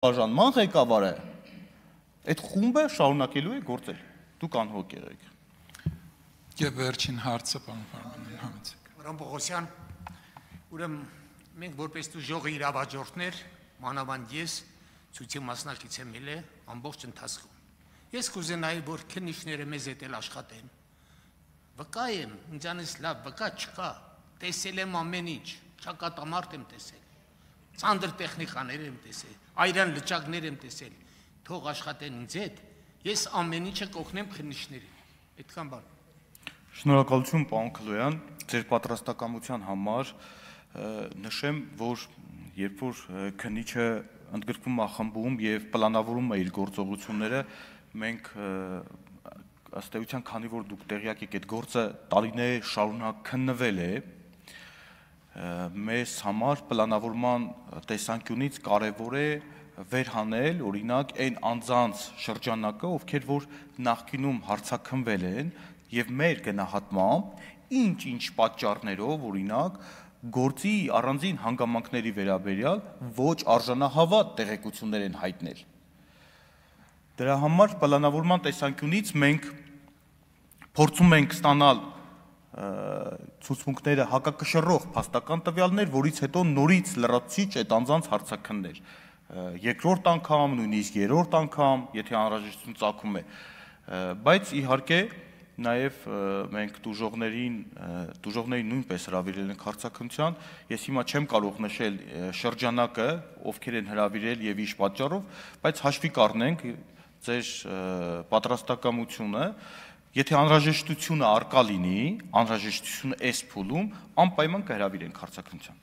բաժանման ղեկավարը այդ խումբը շարունակելու է գործել։ Դուք անհոգ եղեք։ Եվ վերջին հարցը, պարոն Ֆարմանյան, համեցեք։ Պարոն Պողոսյան, ուրեմն մենք որպես դժողի իրավաճորտներ, մանավանդ ես ցույցի մասնակից եմ ելել ամբողջ ընթացքում։ Ես կուզենայի, որ քննիչները մեզ հետ էլ աշխատեն։ Վկա եմ, ինձանից լավ վկա չկա, տեսել եմ ամեն ինչ, ճակատամարտ եմ տեսել, ծանր տեխնիկաներ եմ տեսել, այրան լճակներ եմ տեսել, թող աշխատեն ինձ հետ, ես ամեն ինչը կօգնեմ քննիչներին, այդքան բան։ Շնորհակալություն, պարոն Քլոյան, ձեր պատրաստակամության համար նշեմ, որ երբ որ քննիչը ընդգրկվում է խմբում եւ պլանավորում է իր գործողությունները, մենք ըստ էության, քանի որ դուք տեղյակ եք, այդ գործը տարիներ շարունակ քննվել է, մեզ համար պլանավորման տեսանկյունից կարևոր է վերհանել, օրինակ, այն անձանց շրջանակը, ովքեր որ նախկինում հարցաքննվել են եւ մեր գնահատմամբ ինչ պատճառներով, օրինակ, գործի առանձին հանգամանքների վերաբերյալ ոչ արժանահավատ տեղեկություններ են հայտնել։ Դրա համար պլանավորման տեսանկյունից մենք փորձում ենք ստանալ ցուցմունքները հակակշռող փաստական տվյալներ, որից հետո նորից լրացուցիչ այդ անձանց հարցաքններ։ Երկրորդ անգամ, նույնիսկ երրորդ անգամ, եթե անհրաժեշտություն ծագում է, բայց իհարկե նաև մենք դժողներին նույնպես հրավիրել ենք հարցաքննության, ես հիմա չեմ կարող նշել շրջանակը, ովքեր են հրավիրել եւ ինչ պատճառով, բայց հաշվի կառնենք ձեր պատրաստակամությունը, եթե անհրաժեշտությունը արկա լինի, անհրաժեշտությունը այս փուլում անպայման կհրավիրենք հարցաքննության։